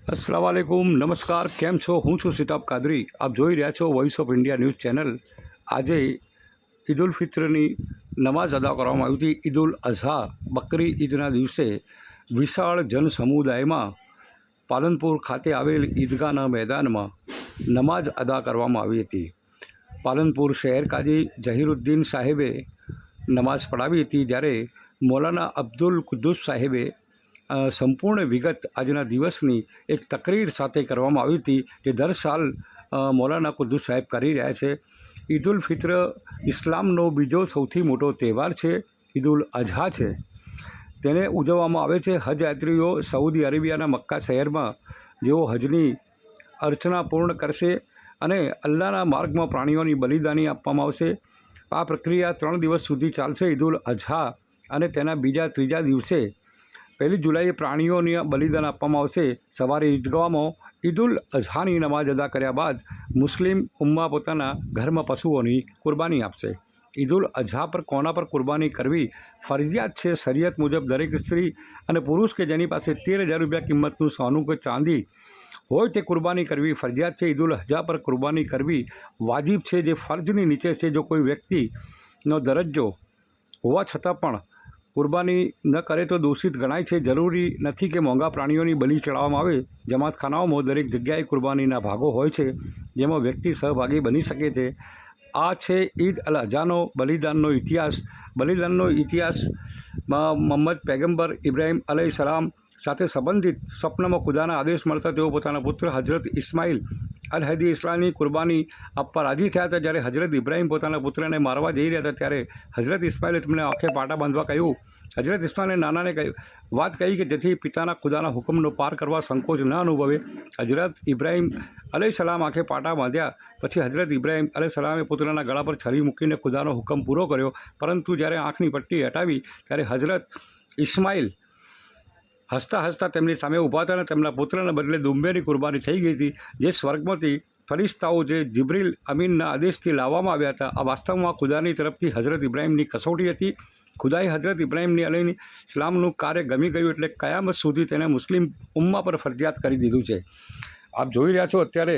अस्सलाम वालेकुम, नमस्कार, केम छो? હું છું સિતાબ કાદરી. આપ જોઈ રહ્યા છો voice of India news channel. આજે ઈદ ઉલ ફિત્રની નમાઝ અદા કરવામાં આવી હતી. ઈદ ઉલ અઝહા બકરી ઈદના દિવસે વિશાળ જનસમુદાયમાં પાલનપુર ખાતે આવેલ ઈદગાહના મેદાનમાં નમાઝ અદા કરવામાં આવી હતી. પાલનપુર શહેર કાજી ઝહીરુદ્દીન સાહેબે નમાઝ પઢાવી હતી, જ્યારે મૌલાના અબ્દુલ કુદ્દુસ સાહેબે સંપૂર્ણ વિગત આજના દિવસની એક તકરીર સાથે કરવામાં આવી હતી, જે દર સાલ મૌલાના કુદ્દુસ સાહેબ કરી રહ્યા છે. ઈદ ઉલ ફિત્ર ઇસ્લામનો બીજો સૌથી મોટો તહેવાર છે. ઈદ ઉલ અઝહા છે, તેને ઉજવવામાં આવે છે. હજ યાત્રીઓ સાઉદી અરેબિયાના મક્કા શહેરમાં જેઓ હજની અર્ચના પૂર્ણ કરશે અને અલ્લાહના માર્ગમાં પ્રાણીઓની બલિદાની આપવામાં આવશે. આ પ્રક્રિયા 3 દિવસ સુધી ચાલશે. ઈદ ઉલ અઝહા અને તેના બીજા ત્રીજા દિવસે 1 જુલાઈએ પ્રાણીઓને બલિદાન આપવામાં આવશે. સવારે ઈદગાહમાં ઈદ ઉલ અઝહાની નમાઝ અદા કર્યા બાદ મુસ્લિમ ઉમ્મા પોતાના ઘરમાં પશુઓની કુરબાની આપશે. ઈદ ઉલ અઝહા પર કોના પર કુરબાની કરવી ફરજિયાત છે? શરિયત મુજબ દરેક સ્ત્રી અને પુરુષ કે જેની પાસે 13,000 રૂપિયા કિંમતનું સોનું કે ચાંદી હોય તે કુરબાની કરવી ફરજિયાત છે. ઈદ ઉલ અઝહા પર કુરબાની કરવી વાજિબ છે, જે ફરજની નીચે છે. જો કોઈ વ્યક્તિનો દરજ્જો હોવા છતાં પણ કુરબાની ન કરે તો દોષિત ગણાય છે. જરૂરી નથી કે મોંઘા પ્રાણીઓની બલિ ચડાવવામાં આવે. જમાતખાનાઓમાં દરેક જગ્યાએ કુરબાનીના ભાગો હોય છે, જેમાં વ્યક્તિ સહભાગી બની શકે છે. આ છે ઈદ અલ અઝહાનો બલિદાનનો ઇતિહાસ. બલિદાનનો ઇતિહાસમાં મોહમ્મદ પૈગંબર ઇબ્રાહીમ અલૈહિસ્સલામ સાથે સંબંધિત સ્વપ્નમાં ખુદાના આદેશ મળતા તેઓ પોતાના પુત્ર હજરત ઇસ્માઇલ અલ-હદી ઇસ્લામની કુરબાની આપવા રાજી થયા હતા. જ્યારે હજરત ઇબ્રાહીમ પોતાના પુત્રને મારવા જઈ રહ્યા હતા, ત્યારે હજરત ઇસ્માઇલે તેમને આંખે પાટા બાંધવા કહ્યું. હજરત ઇસ્માઇલે નાનાને વાત કહી કે જેથી પિતાના ખુદાના હુકમનો પાર કરવા સંકોચ ન અનુભવે. હજરત ઇબ્રાહીમ અલૈહિસ્સલામ આંખે પાટા બાંધ્યા પછી હજરત ઇબ્રાહીમ અલૈહિસ્સલામે પુત્રના ગળા પર છરી મૂકીને ખુદાનો હુકમ પૂરો કર્યો. પરંતુ જ્યારે આંખની પટ્ટી હટાવી ત્યારે હજરત ઇસ્માઇલ હસતા હસતા તેમની સામે ઊભા હતા અને તેમના પુત્રના બદલે દુંબેની કુરબાની થઈ ગઈ હતી, જે સ્વર્ગમાંથી ફરિશ્તાઓ જે જિબ્રીલ અમીનના આદેશથી લાવવામાં આવ્યા હતા. આ વાસ્તવમાં ખુદાની તરફથી હજરત ઇબ્રાહીમની કસોટી હતી. ખુદાએ હજરત ઇબ્રાહીમની અલૈહિસ્સલામનું કાર્ય ગમી ગયું, એટલે કયામત સુધી તેને મુસ્લિમ ઉમ્મા પર ફરજિયાત કરી દીધું છે. આપ જોઈ રહ્યા છો અત્યારે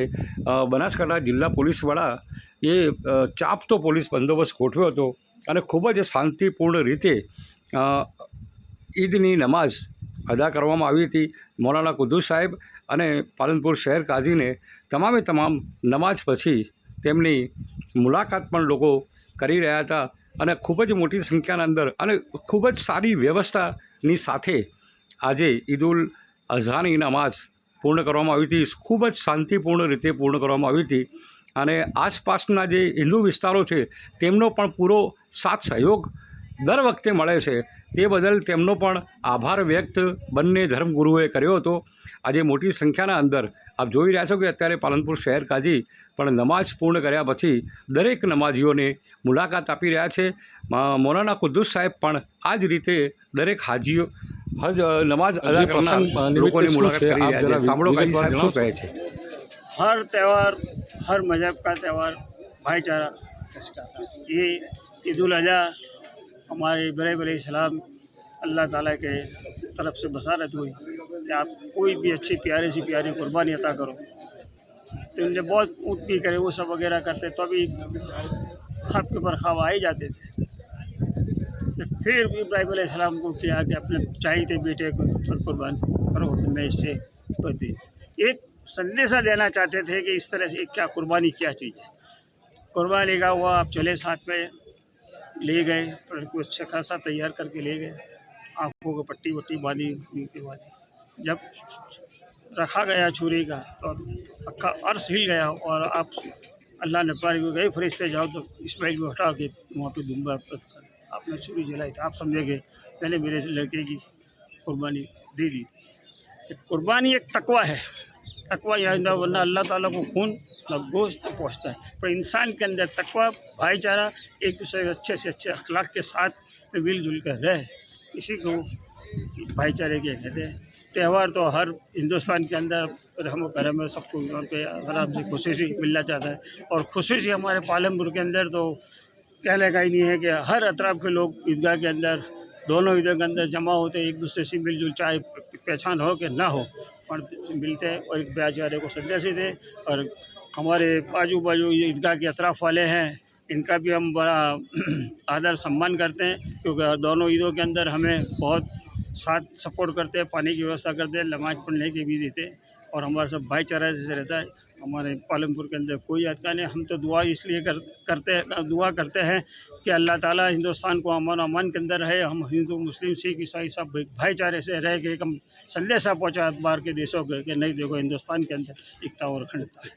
બનાસકાંઠા જિલ્લા પોલીસ વડા એ ચાપતો પોલીસ બંદોબસ્ત ગોઠવ્યો હતો અને ખૂબ જ શાંતિપૂર્ણ રીતે ઈદની નમાઝ અદા કરવામાં આવી હતી. મૌલાના કુદ્દુસ સાહેબ અને પાલનપુર શહેર કાઝીને તમામે તમામ નમાઝ પછી તેમની મુલાકાત પણ લોકો કરી રહ્યા હતા અને ખૂબ જ મોટી સંખ્યાના અંદર અને ખૂબ જ સારી વ્યવસ્થાની સાથે આજે ઈદ ઉલ અઝહાની નમાઝ પૂર્ણ કરવામાં આવી હતી. ખૂબ જ શાંતિપૂર્ણ રીતે પૂર્ણ કરવામાં આવી હતી અને આસપાસના જે હિન્દુ વિસ્તારો છે તેમનો પણ પૂરો સાથ સહયોગ દર વખતે મળે છે. તે બદલ તેમનો પણ આભાર વ્યક્ત બંને ધર્મગુરુએ કર્યો હતો. આજે મોટી સંખ્યાના અંદર આપ જોઈ રહ્યા છો કે અત્યારે પાલનપુર શહેર કાજી પણ નમાઝ પૂર્ણ કર્યા પછી દરેક નમાઝીઓને મુલાકાત આપી રહ્યા છે. મૌલાના કુદ્દુસ સાહેબ પણ આ જ રીતે દરેક હાજીઓ નમાઝ અદા કરનાર લોકોની મુલાકાત કરી રહ્યા છે. સાંભળો કાજી સાહેબ શું કહે છે. हर त्यौहार, हर मज़हब का त्यौहार भाईचारा किसका था। ये ईद उल अज़हा हमारे इब्राहीम अलैहिस्सलाम अल्लाह ताला के तरफ से बसारत हुई कि आप कोई भी अच्छी प्यारी सी प्यारी कुर्बानी अता करो। तो इनने बहुत ऊँट भी करे, वो सब वगैरह करते, तो अभी खप के पर खावा आ ही जाते थे। तो फिर इब्राहीम अलैहिस्सलाम को किया कि अपने चाहिए थे बेटे को कुर्बान करो, तो मैं इससे एक संदेशा देना चाहते थे कि इस तरह से क्या कुर्बानी क्या चीज़ है। कुर्बानी का हुआ, आप चले साथ में ले गए, लड़के को अच्छा खासा तैयार करके ले गए, आँखों को पट्टी वट्टी बांधी के बाद जब रखा गया छुरी का तो अक्का अर्श हिल गया और आप अल्लाह ने पार को गए फरिश्ते जाओ तो इस्माइल को हटा के वहाँ पे दुम्बा आपने छुरी जलाई थी। आप समझे कि मैंने मेरे लड़के की कुर्बानी दे दी। कुर्बानी एक तकवा है, तकवा यहाँ, वरना अल्लाह ताला को खून न गोश्त पहुँचता है, पर इंसान के अंदर तकवा, भाईचारा, एक दूसरे के अच्छे अखलाक के साथ मिलजुल कर रहे, इसी को भाईचारे के कहते हैं। त्यौहार तो हर हिंदुस्तान के अंदर रहम करम है, सबको यहाँ पे आराम से खुशी मिलना चाहता है। और खुशी हमारे पालनपुर के अंदर तो कहने का ही नहीं है कि हर अतराफ के लोग ईदगाह के अंदर, दोनों ईदों के अंदर जमा होते, एक दूसरे से मिलजुल, चाहे पहचान हो कि ना हो, પણ मिलते हैं और एक भाईचारे को संदेश देते हैं। और हमारे आजू बाजू ये ईदगाह के अतराफ़ वाले हैं, इनका भी हम बड़ा आदर सम्मान करते हैं, क्योंकि दोनों ईदों के अंदर हमें बहुत साथ सपोर्ट करते हैं, पानी की व्यवस्था करते हैं, नमाज़ पढ़ने की भी देते हैं और हमारा सब भाईचारा जैसे रहता है। हमारे पालमपुर के अंदर कोई अटका नहीं। हम तो दुआ इसलिए दुआ करते हैं कि अल्लाह ताला हिंदुस्तान को अमन अमान के अंदर रहे। हम हिंदू मुस्लिम सिख ईसाई सब भाईचारे से रह के एक हम संदेशा पहुँचा बाहर के देशों के कि नहीं देखो हिंदुस्तान के अंदर एकता और अखंडता है।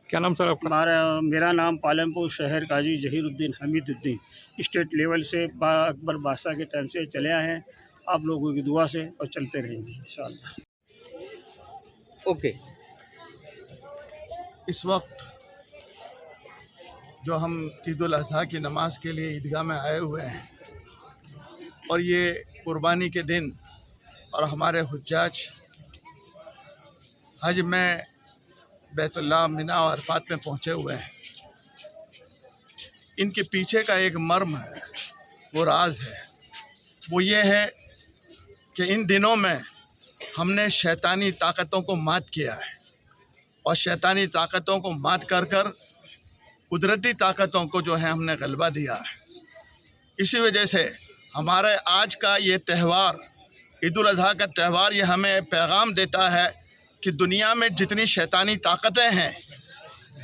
क्या नाम सर आपका? मेरा नाम पालमपुर शहर काजी जहीरुद्दीन हमीदुद्दीन, स्टेट लेवल से अकबर बादशाह के टाइम से चले आए हैं, आप लोगों की दुआ से और चलते रहेंगे इंशाअल्लाह। ओके। इस वक्त जो हम ईद उल अज़हा की नमाज के लिए ईदगाह में आए हुए हैं और ये कुर्बानी के दिन और हमारे हुज्जाज हज में बैतुल्लाह मिना और अरफात में पहुँचे हुए हैं, इनके पीछे का एक मर्म है, वो राज है। वो ये है कि इन दिनों में हमने शैतानी ताकतों को मात किया है और शैतानी ताकतों को मात कर कर कुदरती ताकतों को जो है हमने गलबा दिया है। इसी वजह से हमारे आज का ये त्यौहार ईद उल अज़हा का त्यौहार ये हमें पैगाम देता है कि दुनिया में जितनी शैतानी ताकतें हैं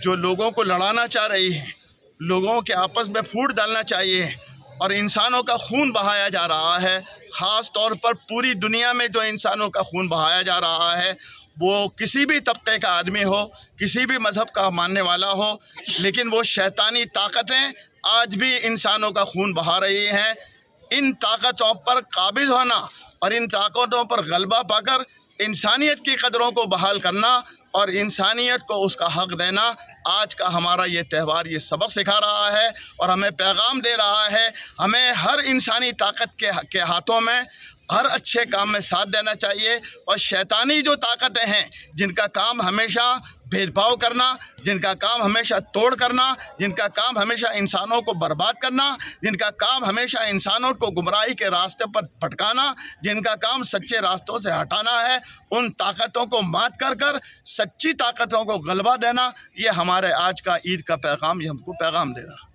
जो लोगों को लड़ाना चाह रही हैं, लोगों के आपस में फूट डालना चाहिए और इंसानों का खून बहाया जा रहा है, ख़ास तौर पर पूरी दुनिया में जो इंसानों का खून बहाया जा रहा है वो किसी भी तबके का आदमी हो, किसी भी मज़हब का मानने वाला हो, लेकिन वो शैतानी ताकतें आज भी इंसानों का खून बहा रही हैं। इन ताकतों पर काबिज़ होना और इन ताकतों पर गलबा पाकर इंसानियत की कदरों को बहाल करना और इंसानियत को उसका हक़ देना, आज का हमारा ये त्यौहार ये सबक सिखा रहा है और हमें पैगाम दे रहा है। हमें हर इंसानी ताकत के हाथों में हर अच्छे काम में साथ देना चाहिए और शैतानी जो ताकतें हैं जिनका काम हमेशा भेदभाव करना, जिनका काम हमेशा तोड़ करना, जिनका काम हमेशा इंसानों को बर्बाद करना, जिनका काम हमेशा इंसानों को गुमराही के रास्ते पर भटकाना, जिनका काम सच्चे रास्तों से हटाना है, उन ताकतों को मात कर कर सच्ची ताकतों को गलबा देना, ये हमारे आज का ईद का पैगाम, ये हमको पैगाम दे रहा।